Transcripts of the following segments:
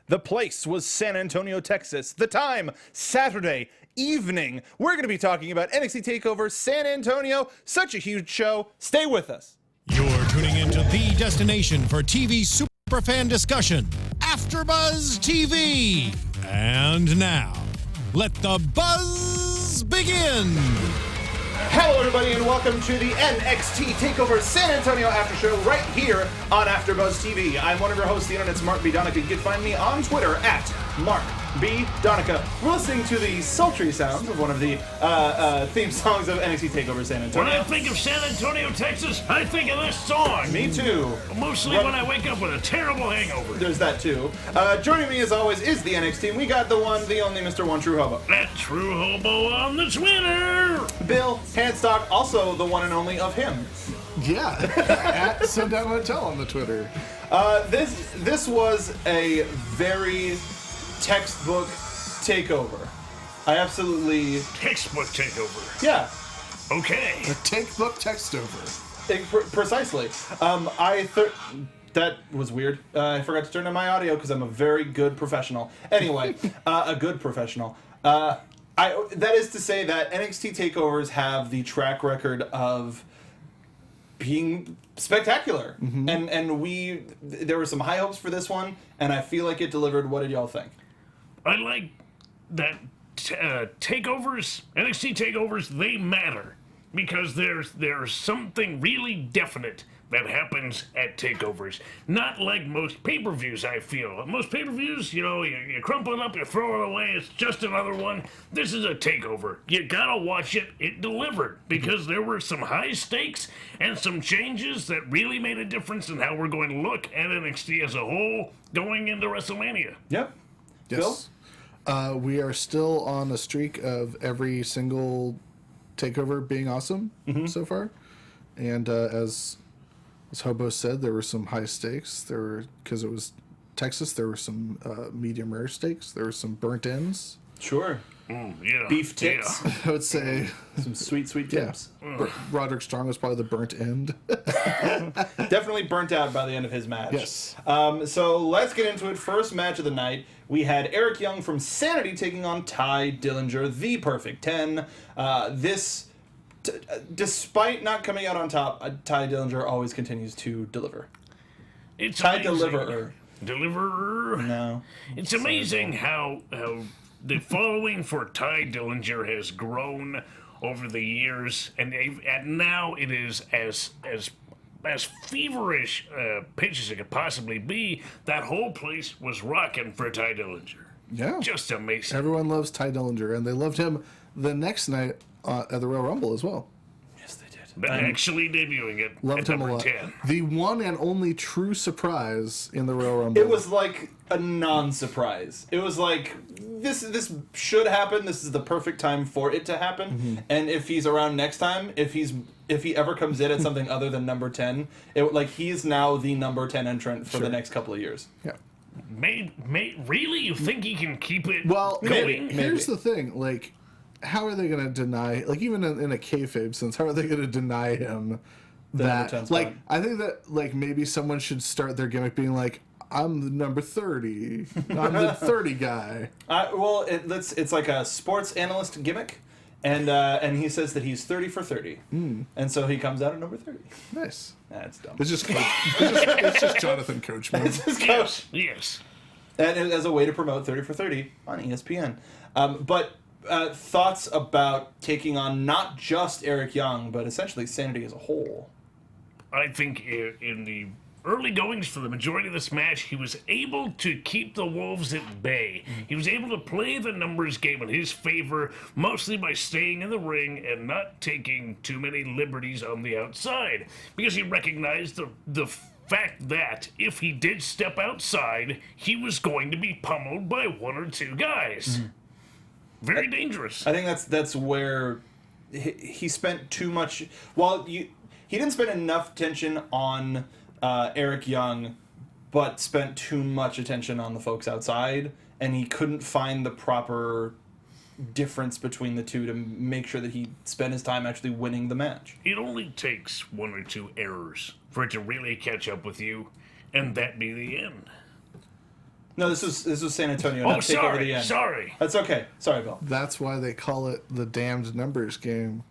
The place was San Antonio, Texas. The time, Saturday evening. We're going to be talking about NXT Takeover San Antonio. Such a huge show. Stay with us. You're tuning into the destination for TV superfan discussion, AfterBuzz TV. And now, let the buzz begin. Hello, everybody, and welcome to the NXT Takeover San Antonio After Show right here on AfterBuzz TV. I'm one of your hosts, the internet's Mark B. Donica. You can find me on Twitter at Mark B. Donica. We're listening to the sultry sounds of one of the theme songs of NXT Takeover San Antonio. When I think of San Antonio, Texas, I think of this song. Me too. Mostly when I wake up with a terrible hangover. There's that too. Joining me as always is the NXT team. We got the one, the only Mr. One True Hobo. That True Hobo on the Twitter. Bill Handstock, also the one and only of him. Yeah, at Sundown Motel on the Twitter. This was a very textbook takeover. I absolutely... Textbook takeover. Yeah. Okay. A textbook text over. Precisely. That was weird. I forgot to turn on my audio because I'm a very good professional. Anyway, a good professional. That is to say that NXT takeovers have the track record of being spectacular, and there were some high hopes for this one, and I feel like it delivered. What did y'all think? I like that takeovers, NXT takeovers, they matter because there's something really definite that happens at takeovers. Not like most pay-per-views, I feel. Most pay-per-views, you crumple it up, you throw it away, it's just another one. This is a takeover. You gotta watch it. It delivered because there were some high stakes and some changes that really made a difference in how we're going to look at NXT as a whole going into WrestleMania. Yep. Yes. We are still on a streak of every single takeover being awesome so far. And as Hobo said, there were some high stakes. Because it was Texas, there were some medium rare stakes. There were some burnt ends. Sure. Yeah. Beef tits. I would say Some sweet tips. Roderick Strong was probably the burnt end. Definitely burnt out by the end of his match. Yes. So let's get into it. First match of the night, we had Eric Young from Sanity taking on Ty Dillinger, the Perfect 10. Despite not coming out on top, Ty Dillinger always continues to deliver. It's Ty amazing. Deliverer. No. It's amazing how the following for Ty Dillinger has grown over the years, and now it is as feverish pitch as it could possibly be. That whole place was rocking for Ty Dillinger. Yeah. Just amazing. Everyone loves Ty Dillinger, and they loved him the next night at the Royal Rumble as well. Yes, they did. But actually debuting it Loved at him a number lot. 10. The one and only true surprise in the Royal Rumble. It was like a non-surprise. It was like, this should happen. This is the perfect time for it to happen. And if he's around next time, if he ever comes in at something other than number 10, he's now the number 10 entrant for the next couple of years. Yeah. Really? You think he can keep it Well, going? here's the thing. How are they going to deny, even in a kayfabe sense, how are they going to deny him that? 10 spot. I think that, maybe someone should start their gimmick being like, I'm the number 30. I'm the 30 guy. It's like a sports analyst gimmick. And he says that he's 30 for 30. And so he comes out at number 30. Nice. That's dumb. It's just it's just Jonathan Coachman. It's his coach. Yes. And as a way to promote 30 for 30 on ESPN. But thoughts about taking on not just Eric Young, but essentially Sanity as a whole? I think in the early goings for the majority of this match, he was able to keep the Wolves at bay. He was able to play the numbers game in his favor, mostly by staying in the ring and not taking too many liberties on the outside, because he recognized the fact that if he did step outside, he was going to be pummeled by one or two guys. Very dangerous. I think that's where he spent too much. He didn't spend enough attention on Eric Young, but spent too much attention on the folks outside, and he couldn't find the proper difference between the two to make sure that he spent his time actually winning the match. It only takes one or two errors for it to really catch up with you, and that be the end. No, this was San Antonio. Oh, not Takeover the end. sorry. That's okay. Sorry, Bill. That's why they call it the damned numbers game.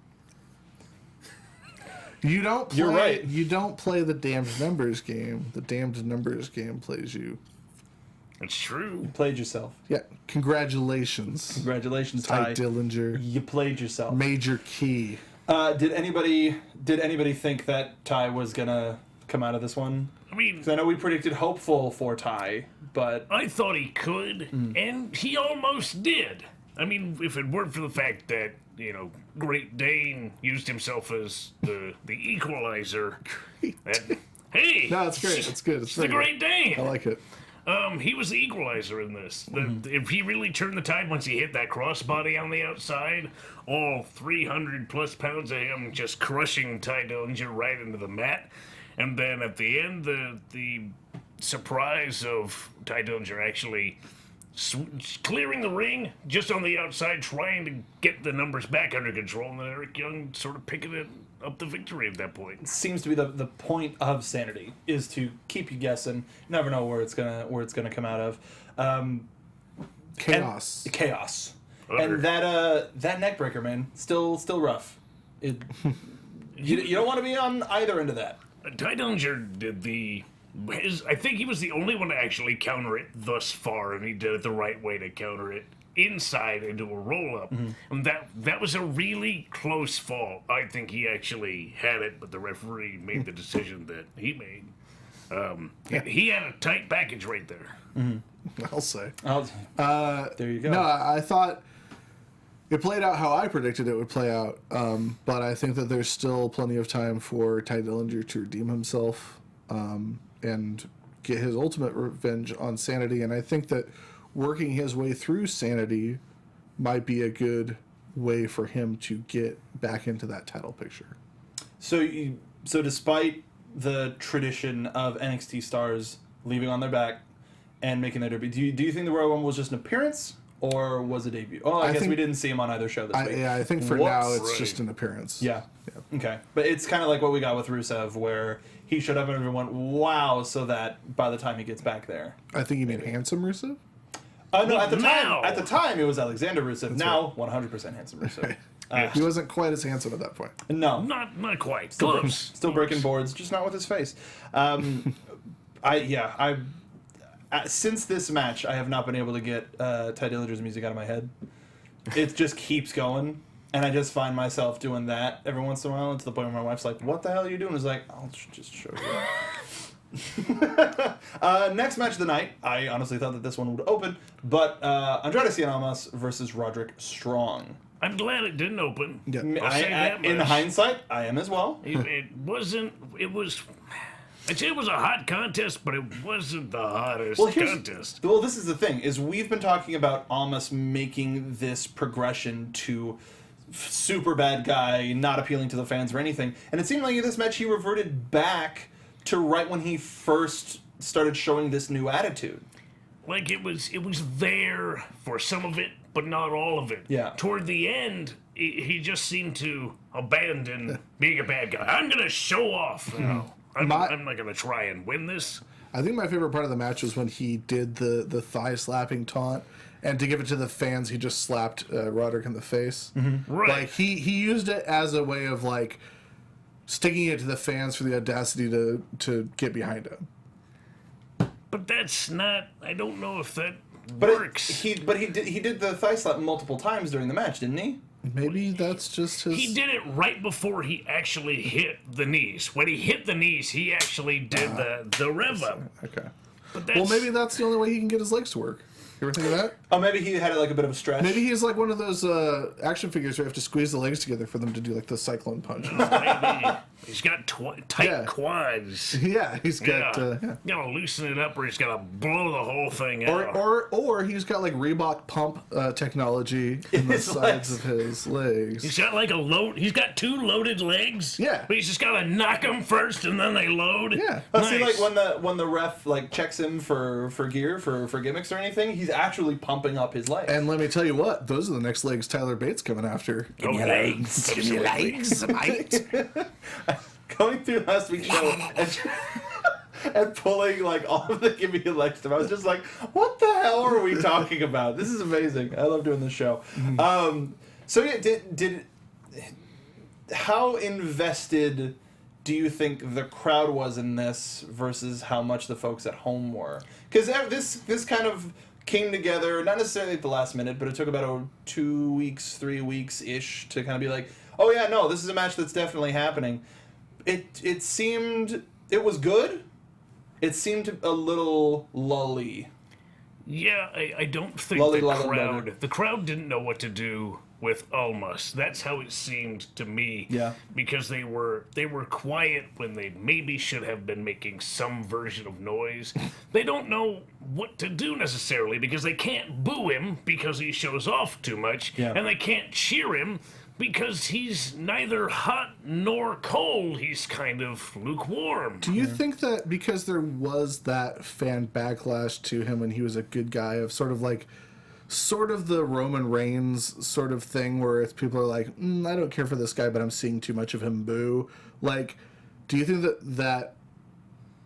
You don't play, You're right. You don't play the damned numbers game. The damned numbers game plays you. It's true. You played yourself. Yeah. Congratulations. Congratulations, Ty Ty. Dillinger. You played yourself. Major key. Did anybody think that Ty was gonna come out of this one? I mean, 'Cause I know we predicted hopeful for Ty, but I thought he could, and he almost did. I mean, if it weren't for the fact that, Great Dane used himself as the equalizer. Hey! No, it's great. It's good. It's the Great Dane! I like it. He was the equalizer in this. If he really turned the tide once he hit that crossbody on the outside, all 300 plus pounds of him just crushing Ty Dillinger right into the mat. And then at the end, the surprise of Ty Dillinger actually clearing the ring just on the outside, trying to get the numbers back under control, and then Eric Young sort of picking it up the victory at that point. seems to be the point of Sanity is to keep you guessing. You never know where it's gonna come out of. Chaos. Chaos. Utter. And that neck breaker, man, still rough. You don't want to be on either end of that. Ty Dillinger did I think he was the only one to actually counter it thus far, and he did it the right way to counter it inside into a roll-up. And that was a really close fall. I think he actually had it, but the referee made the decision that he made. He had a tight package right there. I'll say. There you go. No, I thought it played out how I predicted it would play out, but I think that there's still plenty of time for Ty Dillinger to redeem himself and get his ultimate revenge on Sanity. And I think that working his way through Sanity might be a good way for him to get back into that title picture. So despite the tradition of NXT stars leaving on their back and making their debut, do you think the Royal Rumble was just an appearance? Or was it debut? Oh, I guess think- we didn't see him on either show this week. Yeah, I think for Whoops. now it's Right. just an appearance. Yeah. Okay. But it's kind of like what we got with Rusev, where he showed up and everyone went, wow, so that by the time he gets back there. I think you mean handsome Rusev? No, at the Now. time it was Alexander Rusev. Now, 100% handsome Rusev. He wasn't quite as handsome at that point. No. Not quite. Close. Still breaking boards, just not with his face. Since this match, I have not been able to get Ty Dillinger's music out of my head. It just keeps going, and I just find myself doing that every once in a while, to the point where my wife's like, "What the hell are you doing?" It's like, "I'll just show you." Next match of the night, I honestly thought that this one would open, but Andrade Cien Almas versus Roderick Strong. I'm glad it didn't open. Yeah. I'll say that In much. hindsight, I am as well. It wasn't. I'd say it was a hot contest, but it wasn't the hottest contest. Well, this is the thing, is we've been talking about Almas making this progression to super bad guy, not appealing to the fans or anything, and it seemed like in this match he reverted back to right when he first started showing this new attitude. Like it was there for some of it, but not all of it. Yeah. Toward the end, he just seemed to abandon being a bad guy. I'm gonna show off now. I'm not gonna try and win this. I think my favorite part of the match was when he did the thigh slapping taunt, and to give it to the fans, he just slapped Roderick in the face. Right. Like he used it as a way of like sticking it to the fans for the audacity to get behind him. But that's not. I don't know if that But works. he did the thigh slap multiple times during the match, didn't he? Maybe that's just his. He did it right before he actually hit the knees. When he hit the knees, he actually did the rev up. Okay. But Well, maybe that's the only way he can get his legs to work. You ever think of that? Oh, maybe he had like a bit of a stretch. Maybe he's like one of those action figures where you have to squeeze the legs together for them to do like the cyclone punch. maybe he's got tight Yeah. quads. Yeah, he's got. Yeah. Gotta loosen it up, or he's gotta blow the whole thing out. Or he's got like Reebok pump technology in the His sides legs. of his legs. He's got like a load. He's got 2 loaded legs. Yeah. But he's just gotta knock them first, and then they load. Yeah. Let's see, Nice. like when the ref like checks him for gear for gimmicks or anything, he's actually pumping up his legs. And let me tell you what, those are the next legs Tyler Bates coming after. Give me legs. Give me legs, mate. Going through last week's show, and pulling like all of the Give Me a Leg stuff. I was just like, what the hell are we talking about? This is amazing. I love doing this show. So yeah, did how invested do you think the crowd was in this versus how much the folks at home were? Because this kind of came together, not necessarily at the last minute, but it took about 2 weeks, 3 weeks-ish to kind of be like, oh yeah, no, this is a match that's definitely happening. It seemed, it was good. It seemed a little lully. Yeah, I don't think the crowd didn't know what to do with Almas. That's how it seemed to me. Yeah. Because they were quiet when they maybe should have been making some version of noise. They don't know what to do necessarily because they can't boo him because he shows off too much, and they can't cheer him because he's neither hot nor cold. He's kind of lukewarm. Do you think that because there was that fan backlash to him when he was a good guy of sort of the Roman Reigns sort of thing where if people are like, I don't care for this guy, but I'm seeing too much of him boo. Like, do you think that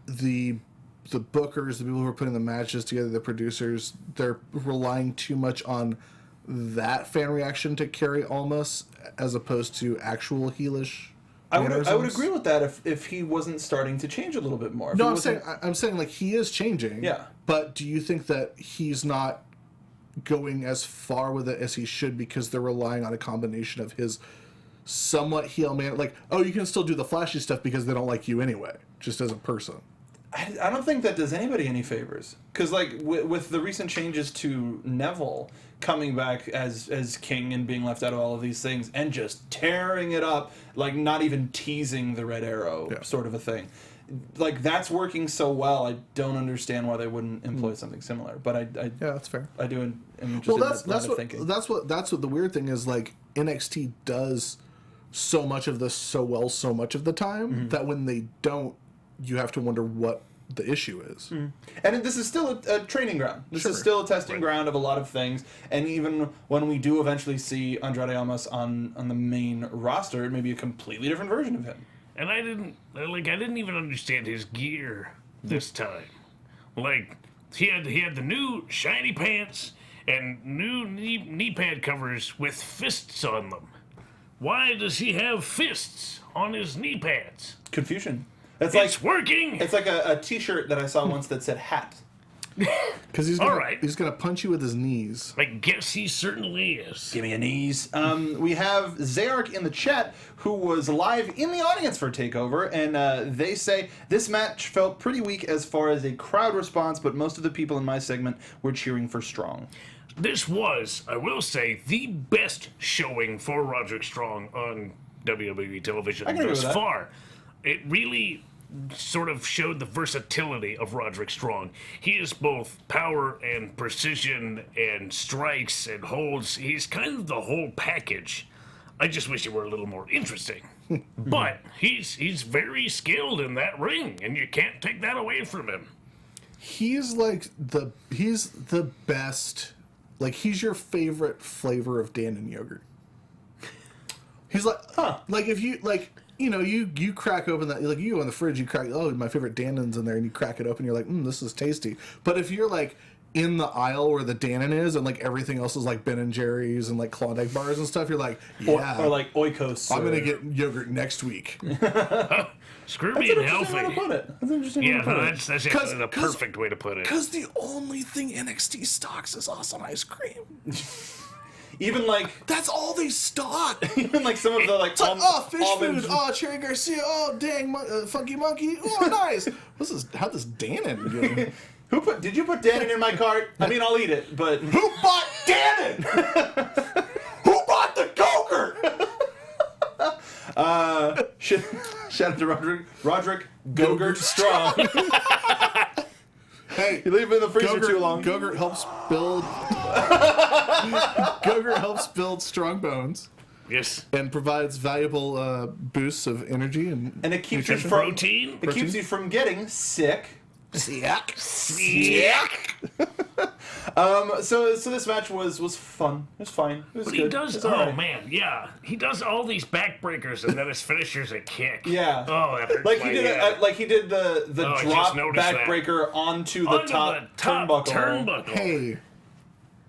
the bookers, the people who are putting the matches together, the producers, they're relying too much on that fan reaction to carry Almas as opposed to actual heelish? I would agree with that if he wasn't starting to change a little bit more. No, I'm saying like he is changing. Yeah. But do you think that he's not going as far with it as he should because they're relying on a combination of his somewhat heel man, like, oh, you can still do the flashy stuff because they don't like you anyway, just as a person? I don't think that does anybody any favors. Because, like, with the recent changes to Neville coming back as king and being left out of all of these things and just tearing it up, like, not even teasing the Red Arrow sort of a thing. Like, that's working so well, I don't understand why they wouldn't employ something similar. But I yeah, that's fair. I do am interested in that line of thinking. That's what the weird thing is, like, NXT does so much of this so well so much of the time that when they don't, you have to wonder what the issue is. And this is still a training ground. This is still a testing ground of a lot of things. And even when we do eventually see Andrade Almas on the main roster, it may be a completely different version of him. And I didn't even understand his gear this time. Like, he had the new shiny pants and new knee pad covers with fists on them. Why does he have fists on his knee pads? Confusion. It's working! It's like a t-shirt that I saw once that said hat. Because he's gonna punch you with his knees. I guess he certainly is. Give me a knees. We have Zayark in the chat who was live in the audience for Takeover, and they say this match felt pretty weak as far as a crowd response, but most of the people in my segment were cheering for Strong. This was, I will say, the best showing for Roderick Strong on WWE television thus far. It really sort of showed the versatility of Roderick Strong. He is both power and precision and strikes and holds. He's kind of the whole package. I just wish he were a little more interesting. But he's very skilled in that ring, and you can't take that away from him. He's the best. Like, he's your favorite flavor of Dannon yogurt. He's like, like if you like. You know, you crack open that, like, you go in the fridge, you crack, oh, my favorite Dannon's in there, and you crack it open, you're like, this is tasty. But if you're, like, in the aisle where the Dannon is, and, like, everything else is, like, Ben & Jerry's and, like, Klondike bars and stuff, you're like, yeah. Or like Oikos. I'm going to get yogurt next week. Screw being healthy. That's an interesting way to put it. That's an interesting way to put it. That's actually the perfect way to put it. Because the only thing NXT stocks is awesome ice cream. Even like that's all they stock. Even like some of the like, fish food. Oh, Cherry Garcia. Oh, dang, Funky Monkey. Oh, nice. How'd this Dannon get? Did you put Dannon in my cart? I mean, I'll eat it, but who bought Dannon? Who bought the Gogurt? Shout out to Roderick Gogurt Strong. Hey, you leave it in the freezer too long. Gogurt helps build strong bones. Yes. And provides valuable boosts of energy and it keeps nutrition. you from protein. It keeps you from getting sick Siak. So this match was fun. It was fine. It was But good. he does, It's all right. man, yeah. He does all these backbreakers and then his finisher's a kick. Yeah. Oh, that hurts Like my he did, head. like he did the I drop just noticed that. backbreaker onto the Onto top, the top turnbuckle. Hey,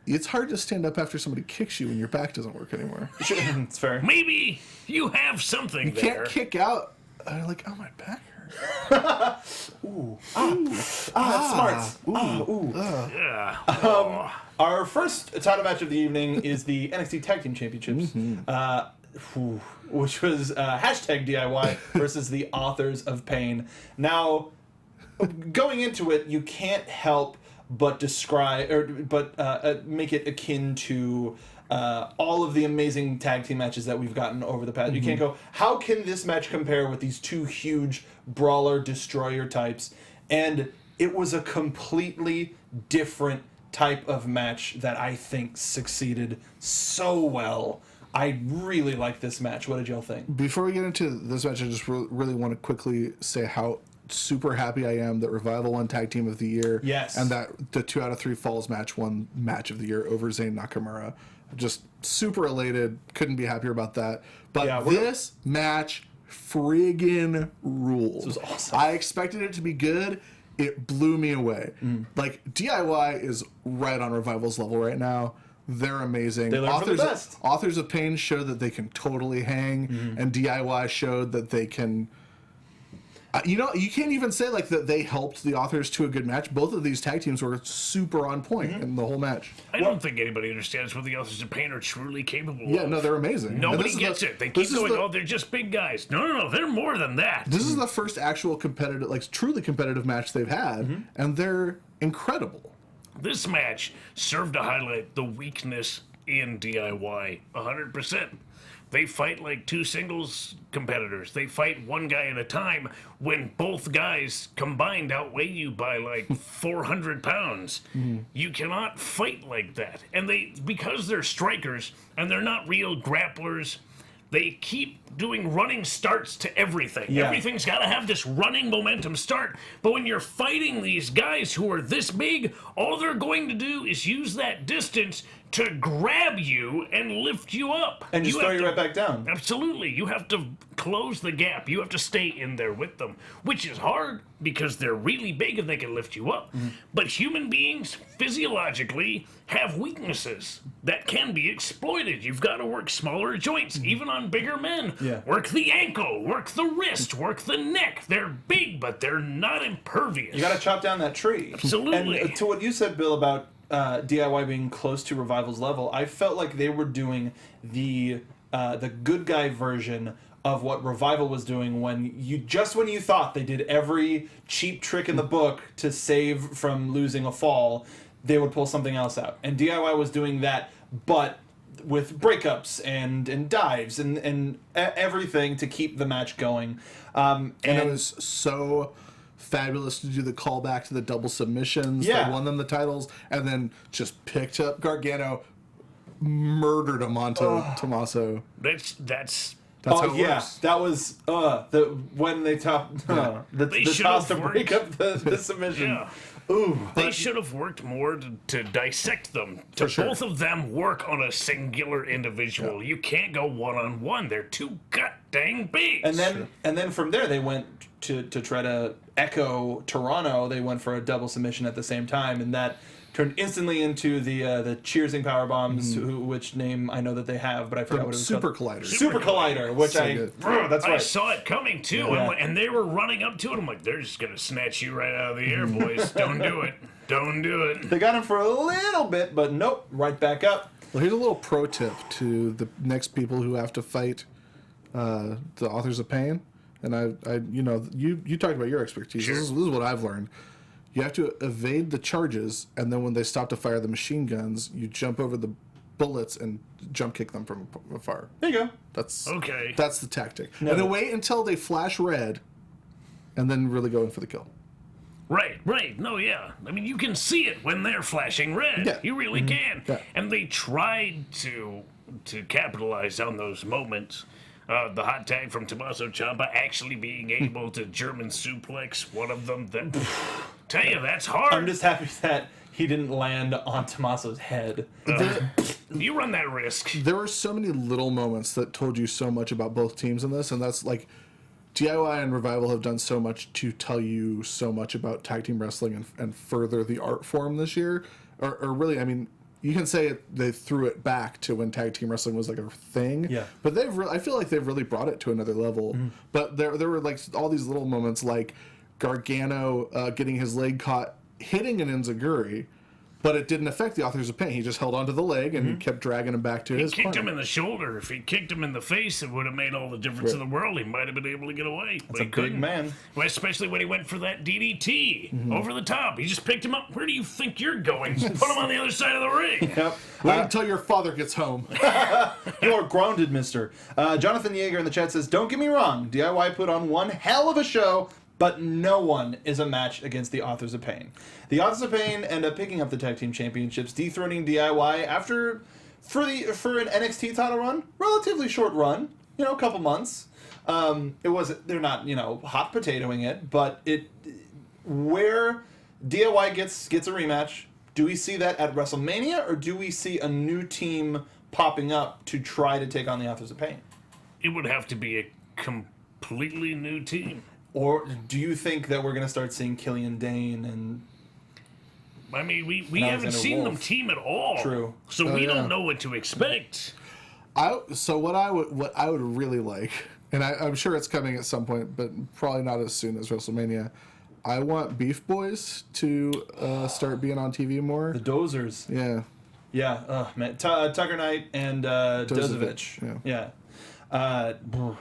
it's hard to stand up after somebody kicks you when your back doesn't work anymore. It's fair. Maybe you have something You there. can't kick out. Like, oh, my back hurts. That's smart. Yeah. Our first title match of the evening is the NXT Tag Team Championships, which was hashtag DIY versus the Authors of Pain. Now, going into it, you can't help but make it akin to all of the amazing tag team matches that we've gotten over the past. You can't go, how can this match compare with these two huge brawler destroyer types? And it was a completely different type of match that I think succeeded so well. I really like this match. What did y'all think? Before we get into this match, I just really want to quickly say how super happy I am that Revival won Tag Team of the Year. Yes. And that the 2 out of 3 Falls match won Match of the Year over Zayn Nakamura. Just super elated. Couldn't be happier about that. But Yeah, this match friggin' ruled. This was awesome. I expected it to be good. It blew me away. Like, DIY is right on Revival's level right now. They're amazing. They learn from the best. Authors of Pain showed that they can totally hang, and DIY showed that they can. You can't even say like that they helped the Authors to a good match. Both of these tag teams were super on point in the whole match. I don't think anybody understands what the Authors of Pain are truly capable Yeah, of. no, they're amazing. And Nobody this is gets the- it. They keep this is going, the- oh, they're just big guys. No, they're more than that. This is the first actual competitive, like truly competitive match they've had, and they're incredible. This match served to highlight the weakness in DIY 100%. They fight like two singles competitors. They fight one guy at a time when both guys combined outweigh you by like 400 pounds. You cannot fight like that. And because they're strikers and they're not real grapplers, they keep doing running starts to everything. Yeah. Everything's got to have this running momentum start. But when you're fighting these guys who are this big, all they're going to do is use that distance to grab you and lift you up. And just throw have you to- right back down. Absolutely. You have to close the gap. You have to stay in there with them, which is hard because they're really big and they can lift you up. But human beings physiologically have weaknesses that can be exploited. You've got to work smaller joints, even on bigger men. Yeah. Work the ankle, work the wrist, work the neck. They're big, but they're not impervious. You got to chop down that tree. Absolutely. And to what you said, Bill, about DIY being close to Revival's level, I felt like they were doing the good guy version of what Revival was doing when you thought they did every cheap trick in the book to save from losing a fall, they would pull something else out. And DIY was doing that, but with breakups and dives and everything to keep the match going. And it was so fabulous to do the callback to the double submissions that won them the titles, and then just picked up Gargano, murdered him onto Tommaso. That's That's how it works. That was when they topped They the should toss to have break worked. up the submission. Yeah. Ooh, They should have worked more to dissect them. To sure. both of them work on a singular individual. You can't go one-on-one. They're too god dang big. and then from there they went to try to echo Toronto. They went for a double submission at the same time, and that turned instantly into the cheersing power bombs. Which name I know that they have, but I forgot what it was Super called. Collider. Super Collider, which So I good. that's I right. saw it coming too, Yeah. and they were running up to it. I'm like, they're just gonna snatch you right out of the air, boys. Don't do it. Don't do it. They got him for a little bit, but nope, right back up. Well, here's a little pro tip to the next people who have to fight the Authors of Pain. And you talked about your expertise. Sure. This is what I've learned. You have to evade the charges, and then when they stop to fire the machine guns, you jump over the bullets and jump kick them from afar. There you go. That's Okay. That's the tactic. And then wait until they flash red, and then really go in for the kill. Right. No, yeah. I mean, you can see it when they're flashing red. Yeah. You really can. Yeah. And they tried to capitalize on those moments. The hot tag from Tommaso Ciampa actually being able to German suplex one of them. That Tell you, that's hard. I'm just happy that he didn't land on Tommaso's head. You run that risk. There were so many little moments that told you so much about both teams in this, and that's like DIY and Revival have done so much to tell you so much about tag team wrestling and further the art form this year. Or really, I mean, you can say they threw it back to when tag team wrestling was like a thing. Yeah. But I feel like they've really brought it to another level. Mm-hmm. But there were like all these little moments like Gargano getting his leg caught, hitting an enziguri, but it didn't affect the Authors of Pain. He just held onto the leg and kept dragging him back to his He kicked partner. him in the shoulder. If he kicked him in the face, it would have made all the difference in the world. He might have been able to get away. That's a big man. Well, especially when he went for that DDT over the top. He just picked him up. Where do you think you're going? Put him on the other side of the ring. Yep. Wait until your father gets home. You're grounded, mister. Jonathan Yeager in the chat says, don't get me wrong, DIY put on one hell of a show, but no one is a match against the Authors of Pain. The Authors of Pain end up picking up the Tag Team Championships, dethroning DIY for an NXT title run, relatively short run, a couple months. They're not, hot potatoing it, but where DIY gets a rematch, do we see that at WrestleMania, or do we see a new team popping up to try to take on the Authors of Pain? It would have to be a completely new team. Or do you think that we're going to start seeing Killian Dane and... I mean, we haven't seen them team at all. True. So we don't know what to expect. So what I would really like, and I'm sure it's coming at some point, but probably not as soon as WrestleMania. I want Beef Boys to start being on TV more. The Dozers. Yeah. Yeah. Man. Tucker Knight and Dozovich. Yeah.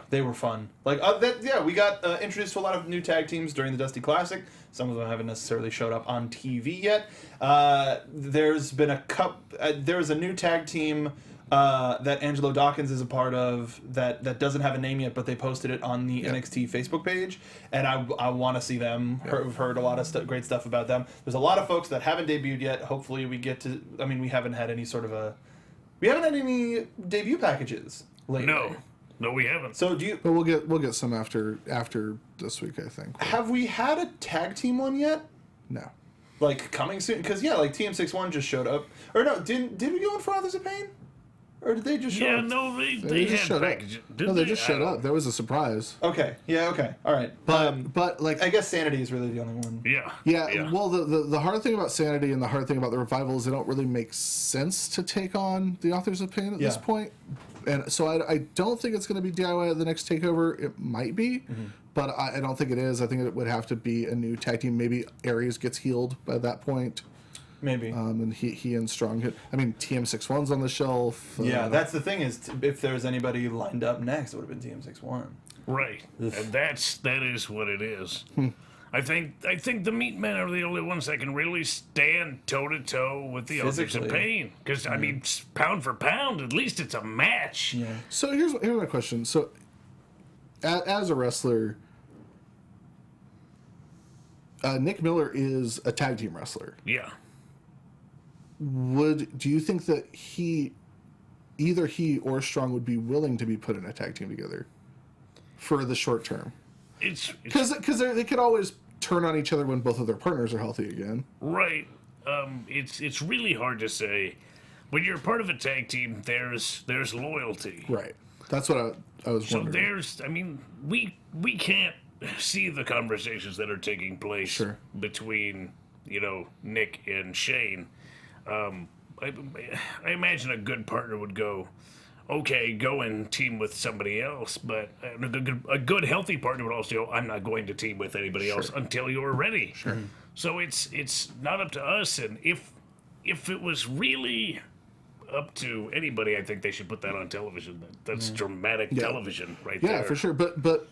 They were fun. We got introduced to a lot of new tag teams during the Dusty Classic. Some of them haven't necessarily showed up on TV yet. There's been there's a new tag team that Angelo Dawkins is a part of that doesn't have a name yet, but they posted it on the NXT Facebook page, and I want to see them. We've heard a lot of great stuff about them. There's a lot of folks that haven't debuted yet. Hopefully we get to. I mean, we haven't had any debut packages lately. No, we haven't. So But we'll get some after this week, I think. Have we had a tag team one yet? No. Like coming soon? Because TM61 just showed up. Or no, did we go in for Authors of Pain? Or did they just show up? Yeah, no, They just had showed up. packages. No, they just showed up. There was a surprise. Okay. Yeah. Okay. All right. But like, I guess Sanity is really the only one. Yeah. Well, the hard thing about Sanity and the hard thing about the Revival is they don't really make sense to take on the Authors of Pain at this point. And so I don't think it's going to be DIY at the next takeover. It might be, but I don't think it is. I think it would have to be a new tag team. Maybe Aries gets healed by that point. Maybe. And he and Strong hit. I mean, TM61's on the shelf. Yeah, that's the thing is, if there's anybody lined up next, it would have been TM61. Right. And that is what it is. I think the Meat Men are the only ones that can really stand toe to toe with the Authors of Pain. Because I mean, pound for pound, at least it's a match. Yeah. So here's my question. So, as a wrestler, Nick Miller is a tag team wrestler. Yeah. Do you think that either he or Strong would be willing to be put in a tag team together for the short term? Because they could always turn on each other when both of their partners are healthy again. Right. It's really hard to say. When you're part of a tag team, there's loyalty. Right. That's what I was wondering. So we can't see the conversations that are taking place between Nick and Shane. I imagine a good partner would go, okay, go and team with somebody else, but a good healthy partner would also go, I'm not going to team with anybody else until you're ready. Sure. So it's not up to us, and if it was really up to anybody, I think they should put that on television. That's dramatic television right there. Yeah, for sure. But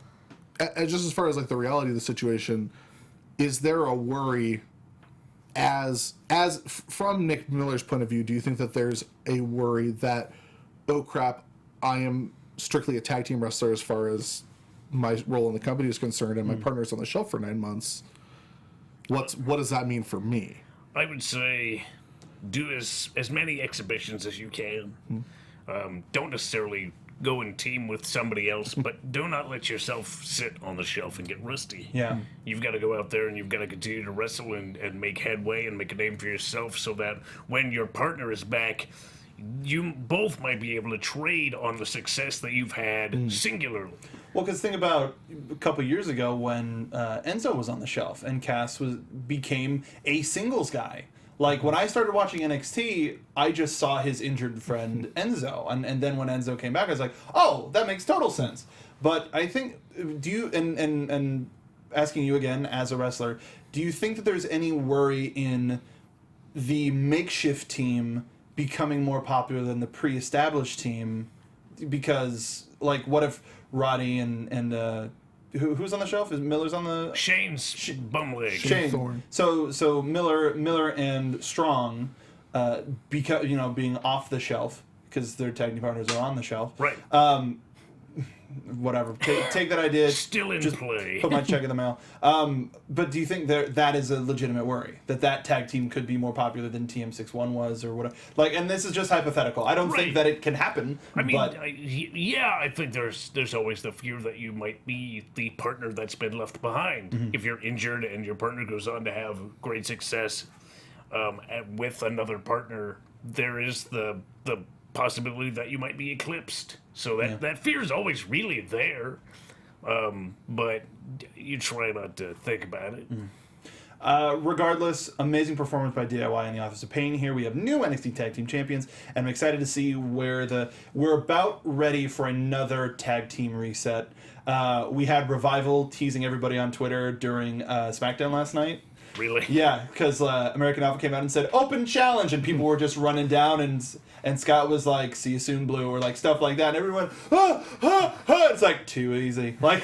just as far as like the reality of the situation, is there a worry as from Nick Miller's point of view, do you think that there's a worry that, oh crap, I am strictly a tag team wrestler as far as my role in the company is concerned, and my partner's on the shelf for 9 months? What does that mean for me? I would say do as many exhibitions as you can. Don't necessarily go and team with somebody else, but do not let yourself sit on the shelf and get rusty. Yeah. You've got to go out there and you've got to continue to wrestle and make headway and make a name for yourself so that when your partner is back, you both might be able to trade on the success that you've had singularly. Well, because think about a couple years ago when Enzo was on the shelf and Cass became a singles guy. Like, when I started watching NXT, I just saw his injured friend Enzo. And then when Enzo came back, I was like, oh, that makes total sense. But I think, do you, and asking you again as a wrestler, do you think that there's any worry in the makeshift team becoming more popular than the pre-established team? Because, like, what if Roddy and who's on the shelf? Is Miller's on the... Shane's bum leg. Shane. Thorne. So Miller and Strong, being off the shelf because their tag team partners are on the shelf. Right. Whatever. Take that idea. Still in just play. Put my check in the mail. But do you think that is a legitimate worry that tag team could be more popular than TM61 was or whatever? Like, and this is just hypothetical. I don't think Right. that it can happen. I mean, but I think there's always the fear that you might be the partner that's been left behind. If you're injured and your partner goes on to have great success with another partner, there is the possibility that you might be eclipsed. So that fear is always really there, but you try not to think about it. Regardless, amazing performance by DIY and the Office of Pain here. We have new NXT Tag Team Champions, and I'm excited to see we're about ready for another tag team reset. We had Revival teasing everybody on Twitter during SmackDown last night. Really? Yeah, because American Alpha came out and said, open challenge, and people were just running down, and Scott was like, see you soon, Blue, or like stuff like that, and everyone, it's like, too easy. Like,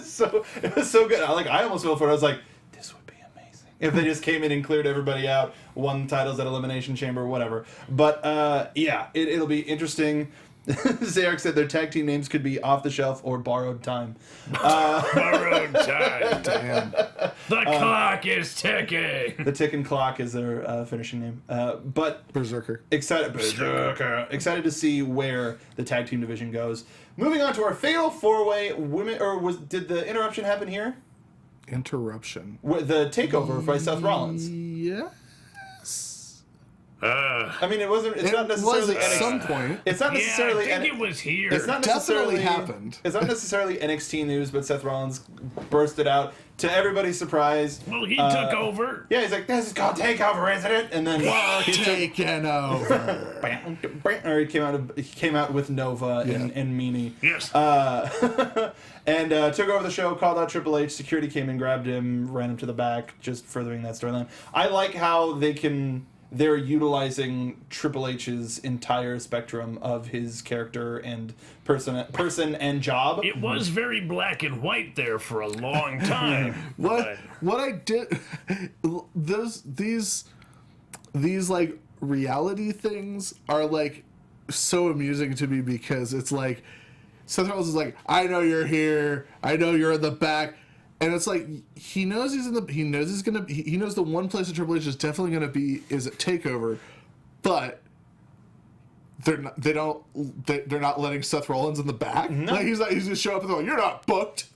so it was so good. I almost fell for it. I was like, this would be amazing if they just came in and cleared everybody out, won titles at Elimination Chamber, whatever. But, it'll be interesting. Zarek said their tag team names could be Off the Shelf or Borrowed Time. Borrowed time. Damn. The clock is ticking. The Ticking Clock is their finishing name. But Berserker. excited to see where the tag team division goes. Moving on to our fatal four-way women, did the interruption happen here? Interruption. The takeover by Seth Rollins. Yes. I mean, it's not was necessarily at NXT. some point. It's not necessarily. I think it was here. It's not necessarily Definitely happened. It's not necessarily NXT news, but Seth Rollins bursted out to everybody's surprise. Well, he took over. Yeah, he's like, "This is called Takeover, isn't it?" And then Taken over. or he came out with Nova and Meanie. Yes. And took over the show, called out Triple H. Security came and grabbed him, ran him to the back, just furthering that storyline. I like how they're utilizing Triple H's entire spectrum of his character and person and job. It was very black and white there for a long time. What I did these like reality things are like so amusing to me because it's like Seth Rollins is like, I know you're here, I know you're in the back. And it's like he knows he knows the one place that Triple H is definitely gonna be is at Takeover, but they're not letting Seth Rollins in the back. No. Like he's just show up and they're like, you're not booked.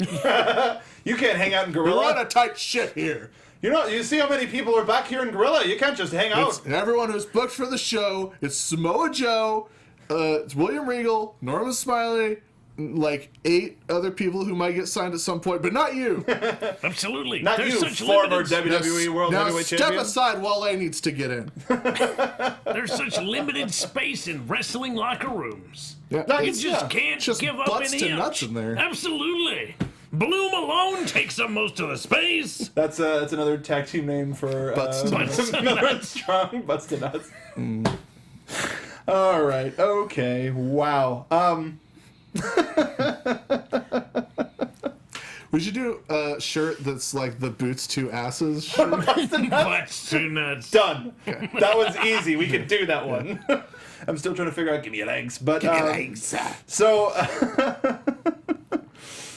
You can't hang out in We're Gorilla. on a tight ship here. You see how many people are back here in Gorilla. You can't just hang out. It's everyone who's booked for the show. It's Samoa Joe, it's William Regal, Norman Smiley, like 8 other people who might get signed at some point, but not you. Absolutely. Not There's you, such former limited, WWE World now Heavyweight step Champion. aside, Wale needs to get in. there's such limited space in wrestling locker rooms. Yeah, No, You it's- just can't just give up butts an to inch. nuts in there. Absolutely. Blue Malone takes up most of the space. That's another tag team name for Butts to nuts. Miller and Strong. Butts to nuts. All right. Okay. Wow. We should do a shirt that's like the boots to asses shirt. Butts to nuts. Done. That one's easy. We can do that one. I'm still trying to figure out give me your legs, but so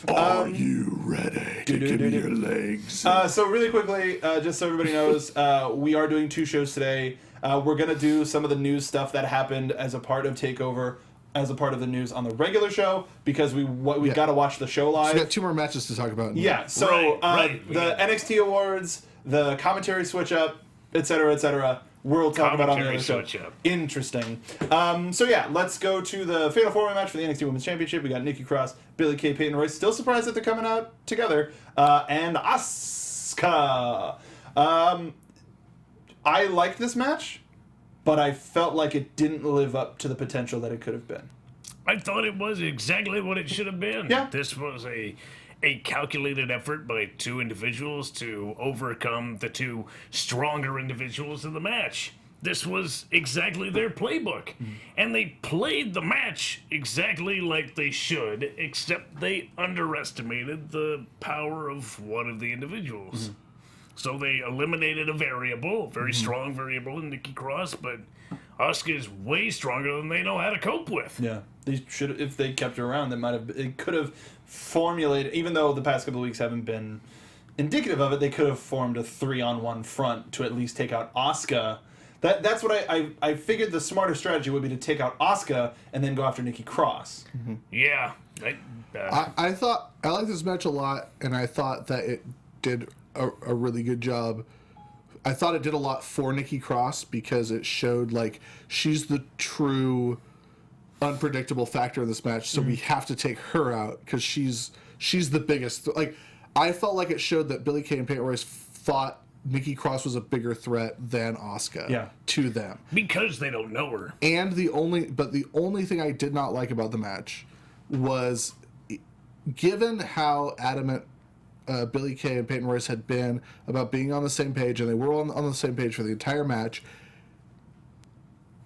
Are you ready to give me your legs? so really quickly, just so everybody knows, we are doing 2 shows today. We're gonna do some of the news stuff that happened as a part of Takeover as a part of the news on the regular show because we got to watch the show live. We got 2 more matches to talk about. Yeah, so Right. the NXT awards, the commentary switch up, etc. We'll talk about on the other show. Switch up. Interesting. So yeah, let's go to the Fatal 4-Way match for the NXT Women's Championship. We got Nikki Cross, Billie Kay, Peyton Royce. Still surprised that they're coming out together. And Asuka. I liked this match, but I felt like it didn't live up to the potential that it could have been. I thought it was exactly what it should have been. Yeah. This was a calculated effort by 2 individuals to overcome the 2 stronger individuals in the match. This was exactly their playbook. And they played the match exactly like they should, except they underestimated the power of one of the individuals. So they eliminated a variable, a very strong variable in Nikki Cross, but Asuka is way stronger than they know how to cope with. Yeah, they should. If they kept her around, it could have formulated. Even though the past couple of weeks haven't been indicative of it, they could have formed a 3-on-1 front to at least take out Asuka. That's what I figured the smarter strategy would be to take out Asuka and then go after Nikki Cross. Yeah. I thought I liked this match a lot, and I thought that it did a really good job. I thought it did a lot for Nikki Cross because it showed like she's the true unpredictable factor in this match. So we have to take her out because she's the biggest. Like I felt like it showed that Billie Kay and Peyton Royce thought Nikki Cross was a bigger threat than Asuka to them Because they don't know her. And the only thing I did not like about the match was, given how adamant Billie Kay and Peyton Royce had been about being on the same page, and they were on the same page for the entire match,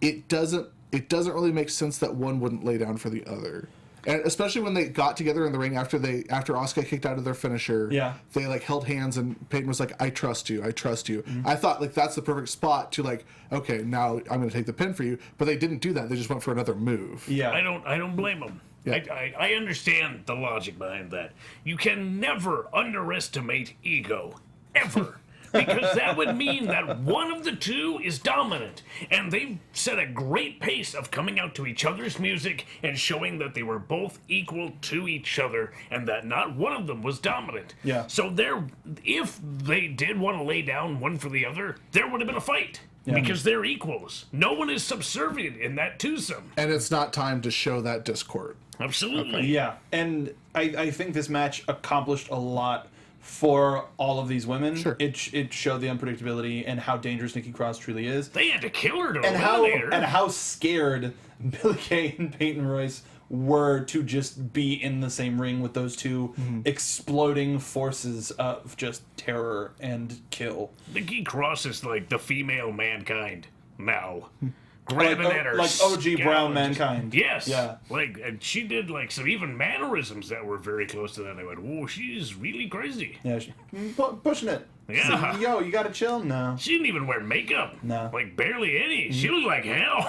it doesn't really make sense that one wouldn't lay down for the other. And especially when they got together in the ring after Asuka kicked out of their finisher, they like held hands and Peyton was like, I trust you. I thought like that's the perfect spot to like, okay, now I'm going to take the pin for you. But they didn't do that. They just went for another move. Yeah, I don't blame them. Yeah. I understand the logic behind that. You can never underestimate ego, ever. Because that would mean that one of the 2 is dominant. And they've set a great pace of coming out to each other's music and showing that they were both equal to each other and that not one of them was dominant. Yeah. So if they did want to lay down one for the other, there would have been a fight. Because they're equals. No one is subservient in that twosome. And it's not time to show that discord. Absolutely. Okay. Yeah, and I think this match accomplished a lot for all of these women. Sure. It showed the unpredictability and how dangerous Nikki Cross truly is. They had to kill her to And eliminate her. how scared Billie Kay and Peyton Royce were to just be in the same ring with those 2 exploding forces of just terror and kill. Nikki Cross is like the female mankind now. Grabbing at her like OG scalp Brown and just- Mankind. Yes. Yeah. Like, and she did like some even mannerisms that were very close to that. I went, whoa, she's really crazy. Yeah, pushing it. Yeah. So, yo, you gotta chill? No. She didn't even wear makeup. No. Like, barely any. She looked like hell.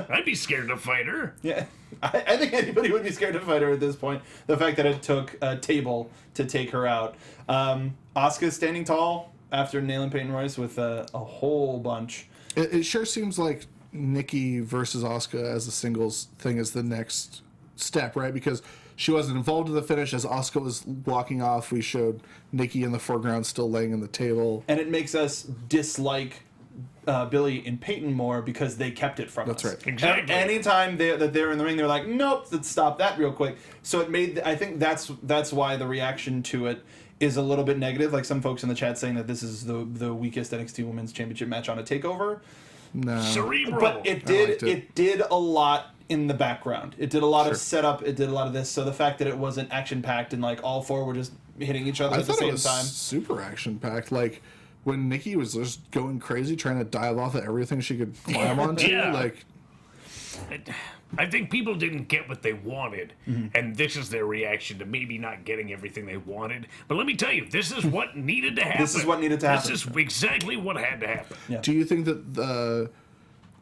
I'd be scared to fight her. Yeah, I think anybody would be scared to fight her at this point. The fact that it took a table to take her out. Asuka's standing tall after nailing Peyton Royce with a whole bunch. It sure seems like Nikki versus Asuka as a singles thing is the next step, right? Because she wasn't involved in the finish. As Asuka was walking off, we showed Nikki in the foreground still laying on the table. And it makes us dislike Billie and Peyton more because they kept it from us. That's right. Exactly. Anytime that they're in the ring, they're like, nope, let's stop that real quick. So it made, I think that's why the reaction to it is a little bit negative. Like some folks in the chat saying that this is the weakest NXT Women's Championship match on a takeover. No. Cerebral. But liked it did a lot in the background. It did a lot of setup. It did a lot of this. So the fact that it wasn't action packed and like all 4 were just hitting each other I at the thought it same was time. super action packed. Like when Nikki was just going crazy trying to dive off at everything she could climb onto. Yeah. Like I think people didn't get what they wanted, Mm-hmm. and this is their reaction to maybe not getting everything they wanted. But let me tell you, this is what needed to happen. This is what needed to happen. This is exactly what had to happen. Yeah. do you think that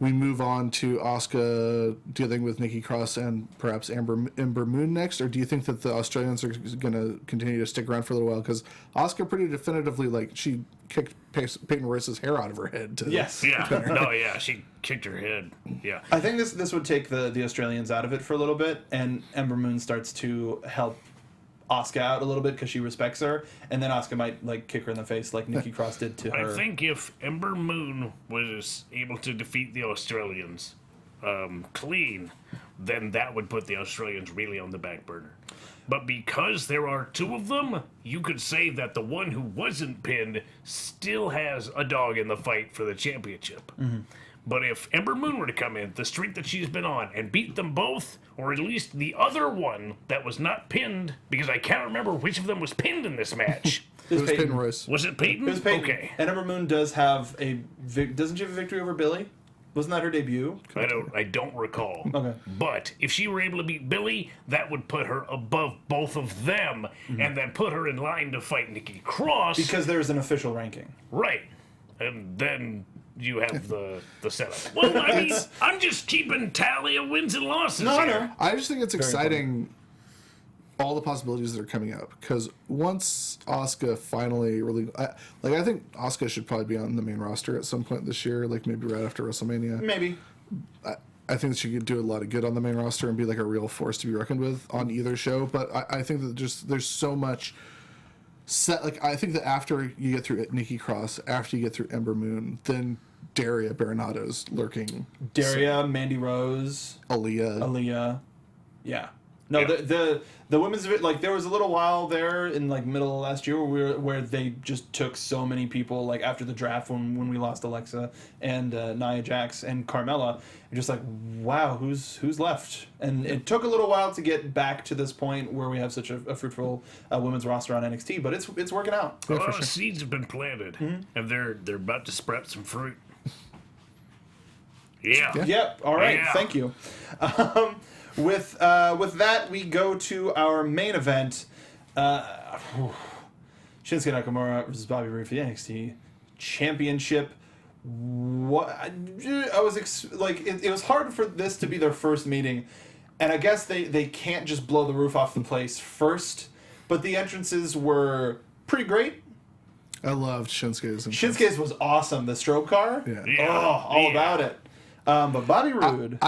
we move on to Asuka dealing with Nikki Cross and perhaps Ember Moon next, or do you think that the Australians are going to continue to stick around for a little while? Because Asuka pretty definitively, like, she kicked Peyton Royce's hair out of her head. Yes. Yeah. No, yeah. She kicked her head. Yeah. I think this would take the Australians out of it for a little bit, and Ember Moon starts to help Asuka out a little bit because she respects her, and then Asuka might like kick her in the face like Nikki Cross did to her. I think if Ember Moon was able to defeat the Australians clean, then that would put the Australians really on the back burner. But because there are two of them, you could say that the one who wasn't pinned still has a dog in the fight for the championship. Mm-hmm. But if Ember Moon were to come in, the streak that she's been on, and beat them both, or at least the other one that was not pinned, because I can't remember which of them was pinned in this match. It was Peyton Royce. Was it Peyton? It was Peyton. Okay. And Ember Moon does have doesn't she have a victory over Billy? Wasn't that her debut? I don't recall. Okay. But if she were able to beat Billy, that would put her above both of them, and then put her in line to fight Nikki Cross. Because there's an official ranking. Right. And then you have the setup. Well, I mean, I'm just keeping tally of wins and losses No, here. no. I just think it's exciting, all the possibilities that are coming up. Because once Asuka finally really... I think Asuka should probably be on the main roster at some point this year, like maybe right after WrestleMania. Maybe. I think that she could do a lot of good on the main roster and be like a real force to be reckoned with on either show. But I think that there's so much... Like, I think that after you get through Nikki Cross, after you get through Ember Moon, then Daria Baronato's lurking. Daria, Mandy Rose, Aaliyah. Yeah. No, Yeah. the women's like there was a little while there in like middle of last year where they just took so many people like after the draft when we lost Alexa and Nia Jax and Carmella, you're just like, wow, who's left? And it took a little while to get back to this point where we have such a fruitful women's roster on NXT, but it's working out. A lot of seeds have been planted, and they're about to sprout some fruit. Yeah. Yep. All right. Yeah. Thank you. With that, we go to our main event. Shinsuke Nakamura versus Bobby Roode for the NXT Championship. What I was it was hard for this to be their first meeting, and I guess they can't just blow the roof off the place first. But the entrances were pretty great. I loved Shinsuke's. Shinsuke's was awesome. The strobe car. Yeah. Yeah. All about it. But Bobby Roode.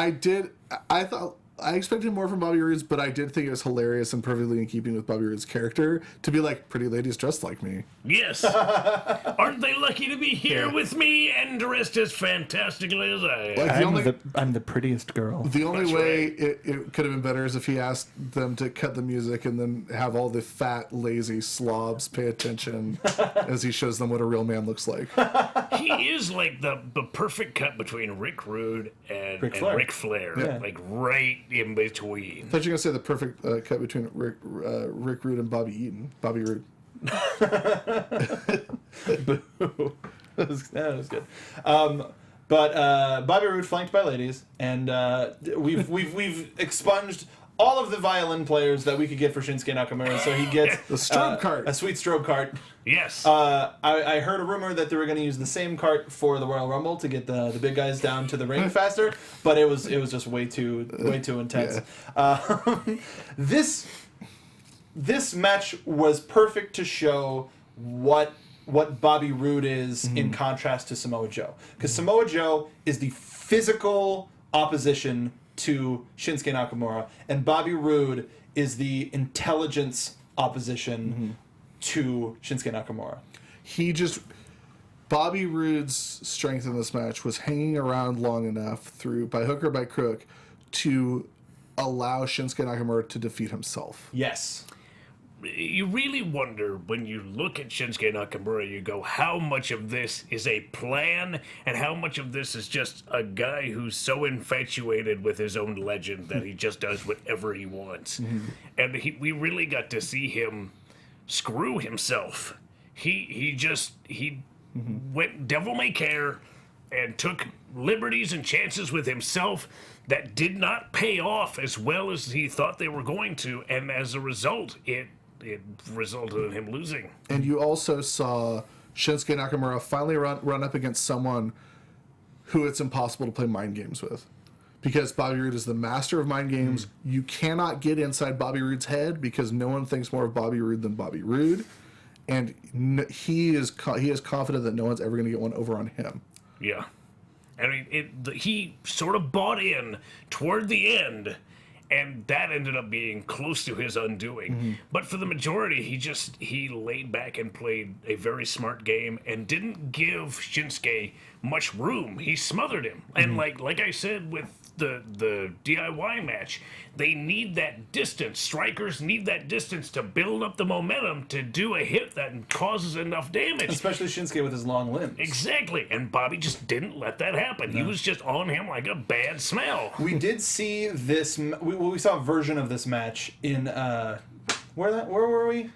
I expected more from Bobby Roode's, but I did think it was hilarious and perfectly in keeping with Bobby Roode's character to be like, pretty ladies dressed like me. Yes. Aren't they lucky to be here with me and dressed as fantastically as I am? Like, I'm the prettiest girl. the only That's way right. it could have been better is if he asked them to cut the music and then have all the fat, lazy slobs pay attention as he shows them what a real man looks like. He is like the perfect cut between Rick Rude and Ric Flair. Yeah. Like right in between. I thought you were going to say the perfect cut between Rick Rude and Bobby Eaton. Bobby Roode. Boo. That was good. But Bobby Roode flanked by ladies, and we've expunged all of the violin players that we could get for Shinsuke Nakamura, so he gets The strobe cart. a sweet strobe cart. Yes. I heard a rumor that they were going to use the same cart for the Royal Rumble to get the big guys down to the ring faster, but it was just way too intense. This match was perfect to show what Bobby Roode is in contrast to Samoa Joe, because Samoa Joe is the physical opposition to Shinsuke Nakamura, and Bobby Roode is the intelligence opposition to Shinsuke Nakamura. Bobby Roode's strength in this match was hanging around long enough by hook or by crook to allow Shinsuke Nakamura to defeat himself. Yes. You really wonder when you look at Shinsuke Nakamura, you go, how much of this is a plan and how much of this is just a guy who's so infatuated with his own legend that he just does whatever he wants. And we really got to see him screw himself. He went devil may care and took liberties and chances with himself that did not pay off as well as he thought they were going to, and as a result, it resulted in him losing. And you also saw Shinsuke Nakamura finally run up against someone who it's impossible to play mind games with. Because Bobby Roode is the master of mind games. You cannot get inside Bobby Roode's head because no one thinks more of Bobby Roode than Bobby Roode. And he is confident that no one's ever going to get one over on him. Yeah. I mean, he sort of bought in toward the end, and that ended up being close to his undoing. Mm-hmm. But for the majority, he laid back and played a very smart game and didn't give Shinsuke much room. He smothered him. Mm-hmm. And like I said with the DIY match, they need that distance. Strikers need that distance to build up the momentum to do a hit that causes enough damage. Especially Shinsuke with his long limbs. Exactly, and Bobby just didn't let that happen. He was just on him like a bad smell. We did see this. We saw a version of this match in where were we?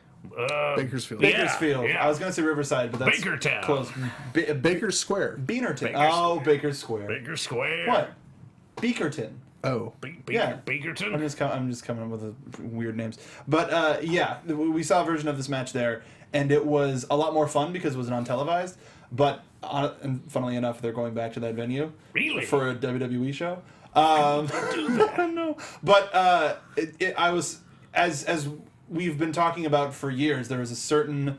Bakersfield. Bakersfield. yeah. I was gonna say Riverside, but that's Bakertown. close. Baker's Square. Beanerton. Baker Oh, Baker Square. Baker Square. What? Beakerton. Oh. Yeah. Bakerton. I'm just coming up with weird names. But yeah, we saw a version of this match there, and it was a lot more fun because it was non-televised. But and funnily enough, they're going back to that venue Really? for a WWE show. Do that. No, but I was as we've been talking about for years. There was a certain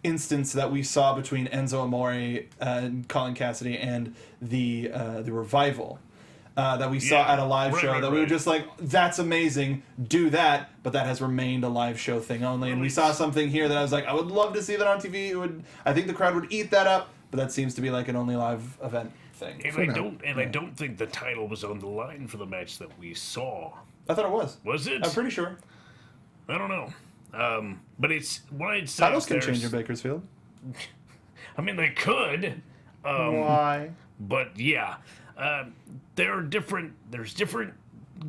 instance that we saw between Enzo Amore and Colin Cassidy and the Revival that we saw at a live show that we were just like, that's amazing, do that, but that has remained a live show thing only. And we saw something here that I was like, I would love to see that on TV. I think the crowd would eat that up, but that seems to be like an only live event thing. And I don't think the title was on the line for the match that we saw. I thought it was. Was it? I'm pretty sure. I don't know. But it's what I'd say. Titles can change in Bakersfield. I mean, they could. Why? But yeah, there's different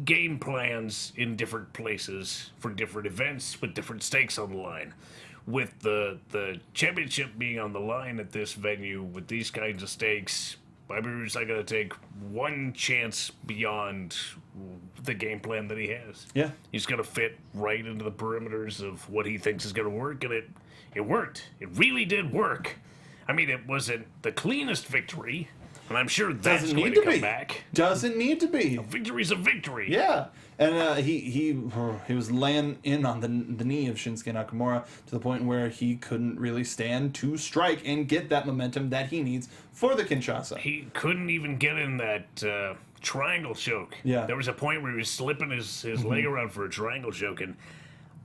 game plans in different places for different events with different stakes on the line. With the championship being on the line at this venue with these kinds of stakes, Bobby Roode's not going to take one chance beyond the game plan that he has. Yeah. He's going to fit right into the perimeters of what he thinks is going to work, and it worked. It really did work. I mean, it wasn't the cleanest victory, and I'm sure that's Doesn't going need to to come be. back. Doesn't need to be. Victory's a victory. Yeah. And he was laying in on the knee of Shinsuke Nakamura to the point where he couldn't really stand to strike and get that momentum that he needs for the Kinshasa. He couldn't even get in that triangle choke. Yeah. There was a point where he was slipping his leg around for a triangle choke, and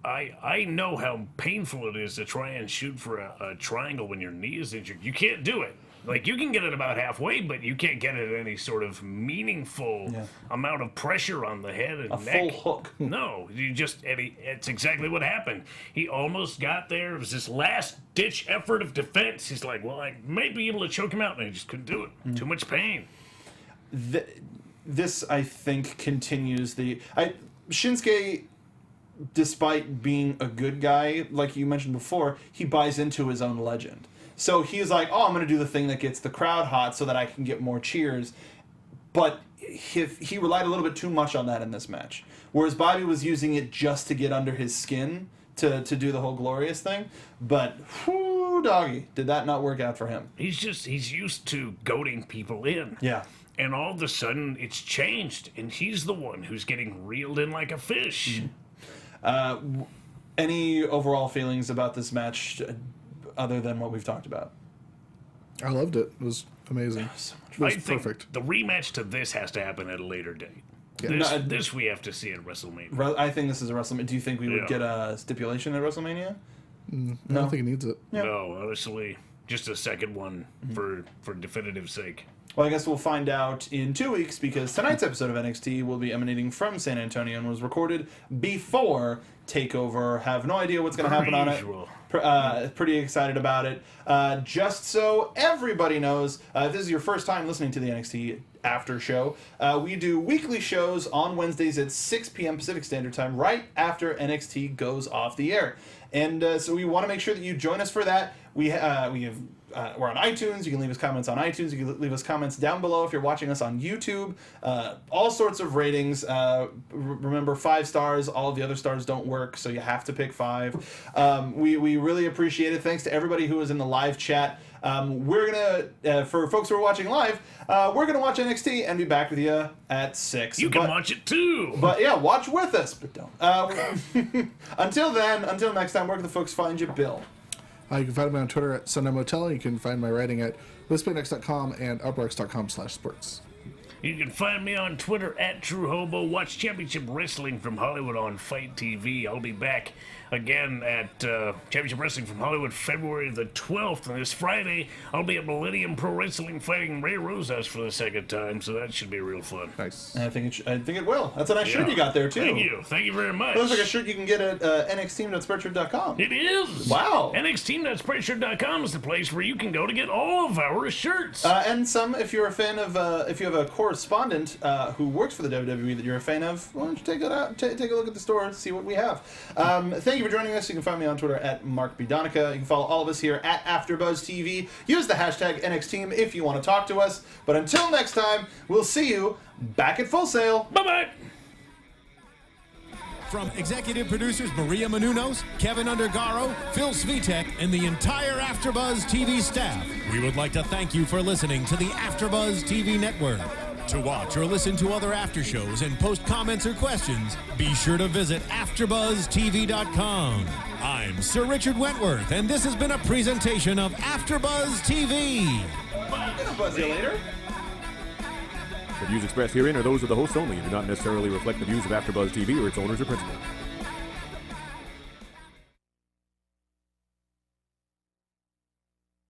I know how painful it is to try and shoot for a triangle when your knee is injured. You can't do it. Like, you can get it about halfway, but you can't get it at any sort of meaningful amount of pressure on the head and neck. Full hook. No, it's exactly what happened. He almost got there. It was this last-ditch effort of defense. He's like, well, I may be able to choke him out, and he just couldn't do it. Too much pain. This, I think, continues Shinsuke, despite being a good guy, like you mentioned before, he buys into his own legend. So he's like, oh, I'm going to do the thing that gets the crowd hot so that I can get more cheers. But he relied a little bit too much on that in this match. Whereas Bobby was using it just to get under his skin to do the whole glorious thing. But, whoo, doggy, did that not work out for him? He's used to goading people in. Yeah. And all of a sudden, it's changed, and he's the one who's getting reeled in like a fish. Any overall feelings about this match other than what we've talked about? I loved it. It was amazing. So much It was I think perfect. the rematch to this has to happen at a later date. Yeah. This we have to see at WrestleMania. I think this is a WrestleMania. Do you think we would Yeah. get a stipulation at WrestleMania? I don't think it needs it. Yeah. No, honestly, just a second one for definitive sake. Well, I guess we'll find out in 2 weeks because tonight's episode of NXT will be emanating from San Antonio and was recorded before Takeover. Have no idea what's going to happen on it. Usual. Pretty excited about it. Just so everybody knows, if this is your first time listening to the NXT After Show, we do weekly shows on Wednesdays at 6 p.m. Pacific Standard Time, right after NXT goes off the air. And so we want to make sure that you join us for that. We have we're on iTunes. You can leave us comments on iTunes. You can leave us comments down below if you're watching us on YouTube. All sorts of ratings. Remember, 5 stars. All of the other stars don't work, so you have to pick 5. We really appreciate it. Thanks to everybody who was in the live chat. We're gonna, for folks who are watching live, we're gonna watch NXT and be back with you at 6. You can watch it too. But yeah, watch with us, but don't. Until then, until next time, where can the folks find you, Bill? You can find me on Twitter at Sunday Motel. You can find my writing at lispingnext.com and uproxx.com/sports. You can find me on Twitter at TrueHobo. Watch Championship Wrestling from Hollywood on Fight TV. I'll be back again at Championship Wrestling from Hollywood February the 12th. And this Friday, I'll be at Millennium Pro Wrestling fighting Ray Rosas for the 2nd time, so that should be real fun. Nice. I think it will. That's a nice shirt you got there, too. Thank you very much. It looks like a shirt you can get at nxteam.spreadshirt.com. It is. Wow. NXTeam.spreadshirt.com is the place where you can go to get all of our shirts. And some, if you're a fan of, if you have a correspondent who works for the WWE that you're a fan of, why don't you take it out, take a look at the store and see what we have. Thank you for joining us. You can find me on Twitter at Mark B. Donica. You can follow all of us here at AfterBuzz TV. Use the hashtag NXTeam if you want to talk to us. But until next time, we'll see you back at Full Sail. Bye-bye. From executive producers Maria Menounos, Kevin Undergaro, Phil Svitek, and the entire AfterBuzz TV staff, we would like to thank you for listening to the AfterBuzz TV network. To watch or listen to other after shows and post comments or questions, be sure to visit AfterBuzzTV.com. I'm Sir Richard Wentworth, and this has been a presentation of AfterBuzz TV. I'll buzz you later. The views expressed herein are those of the hosts only and do not necessarily reflect the views of AfterBuzz TV or its owners or principals.